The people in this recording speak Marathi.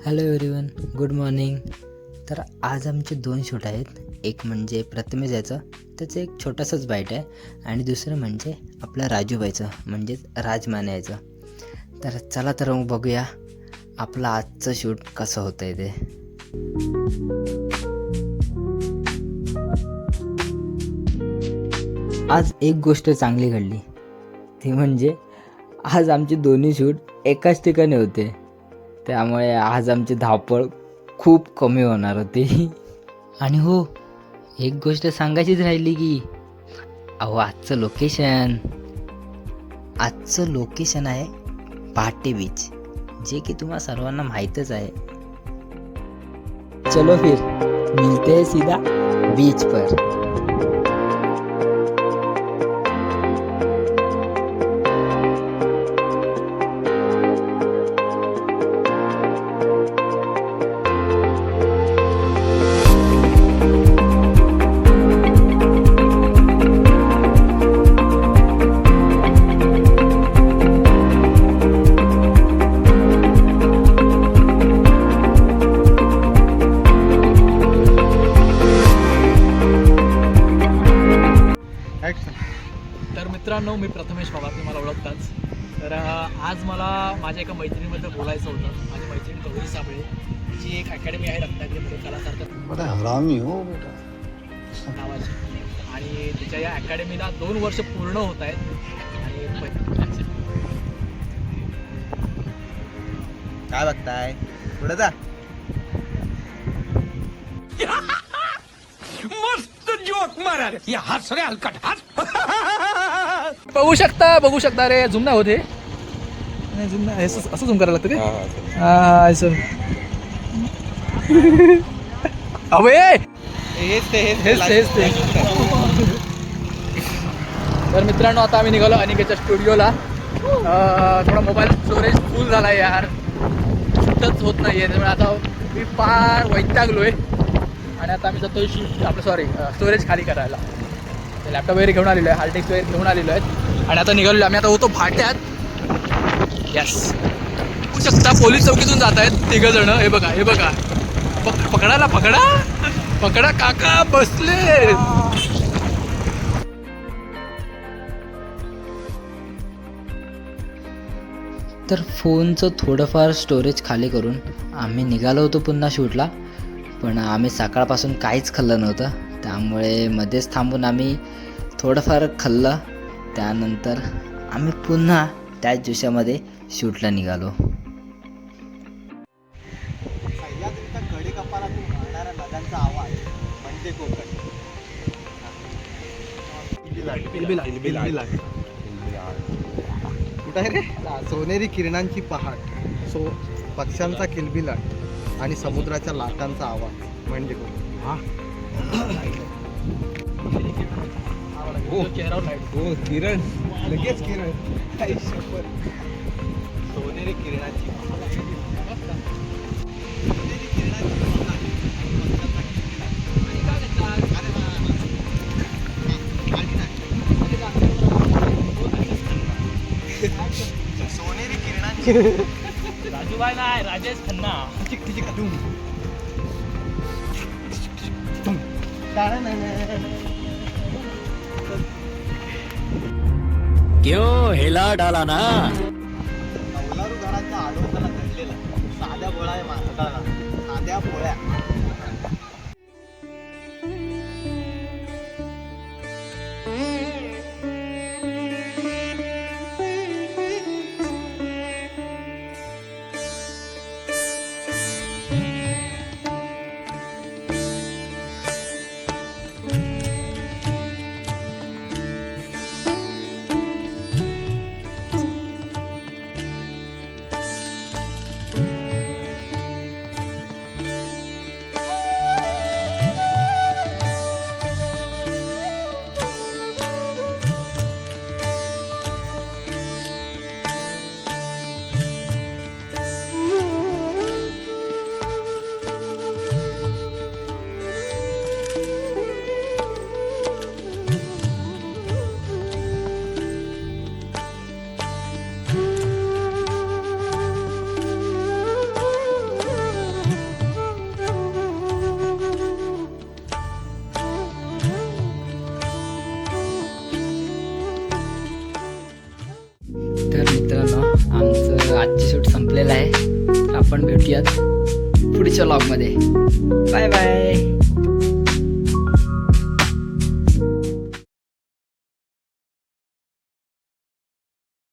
Hello everyone, good morning. तर आज आमचे 2 शूट आहेत. एक म्हणजे प्रथमेश याचं, त्याचं एक छोटासाच बाईट आहे, आणि दुसरं म्हणजे आपलं राजूबाईचं म्हणजेच राजमाने याचं. तर चला तर मग बघूया आपलं आजचं शूट कसं होतं आहे ते. आज एक गोष्ट चांगली घडली, ती म्हणजे आज आमचे दोन्ही शूट एकाच ठिकाणी होते. त्यामुळे आज आमची धावपळ खूप कमी होणार होती. आणि हो, एक गोष्ट सांगायचीच राहिली की अहो आजचं लोकेशन आहे भाटे बीच, जे की तुम्हा सर्वांना माहीतच आहे. चलो फिर मिलते हैं सीधा बीच पर. तर मित्रांनो, मी प्रथमेश पवार, तुम्हाला ओळखताच. तर आज मला माझ्या एका मैत्रिणीबद्दल बोलायचं होतं. माझी मैत्रीण गौरी साबळे, जी एक अकॅडमी आहे रत्नागिरीमध्ये कला हरामी हो बेटा नावाची, आणि तिच्या या अकॅडमीला 2 वर्ष पूर्ण होत आहेत. आणि काय बघताय, पुढे जा. मस्त जोक मारा या हस रे हलकट हस. बघू शकता रे, झूम नाही होते. नाही झूम नाही, असं झूम करायला लागतं का? असं अबे हेच ते तर मित्रांनो, आता आम्ही निघालो अनिकेतच्या स्टुडिओला. थोडा मोबाईल स्टोरेज फुल झाला आहे यार, शूटच होत नाही आहे. त्यामुळे आता मी फार वैतागलो आहे, आणि आता आम्ही जातो स्टोरेज खाली करायला. लॅपटॉप वगैरे घेऊन आलेलो आहे, हार्ड डिस्क वगैरे घेऊन आलेलो आहे, आणि आता निघालेलो आम्ही. आता होतो भाट्यात. यस, बघू शकता पोलीस चौकीतून जात आहेत 3 जण. हे बघा पकडा काका बसले. तर फोनचं थोडंफार स्टोरेज खाली करून आम्ही निघालो होतो पुन्हा शूटला. पण आम्ही सकाळपासून काहीच खाल्लं नव्हतं, त्यामुळे मध्येच थांबून आम्ही थोडंफार खाल्लं. त्यानंतर आम्ही पुन्हा त्याच दिवसामध्ये शूटला निघालो. सह्याद्रीच्या कडेकपालातून वाहणाऱ्या नद्यांचा आवाज म्हणजे कोकण. कुठं आहे रे? सोनेरी किरणांची पहाट, पक्ष्यांचा किलबिलाट आणि समुद्राच्या लाटांचा आवाज म्हणजे किरण, लगेच किरण. सोनेरी किरणांची सोनेरी किरणांची. राजूबाई नाही, राजेश खन्ना. क्यों हिला डाला ना. कौलारू घराचा आडोसाला घडलेला साध्या बोळा माणसाला साध्या पोळ्या. आपण भेटूयात पुढच्या व्लॉगमध्ये. Bye bye.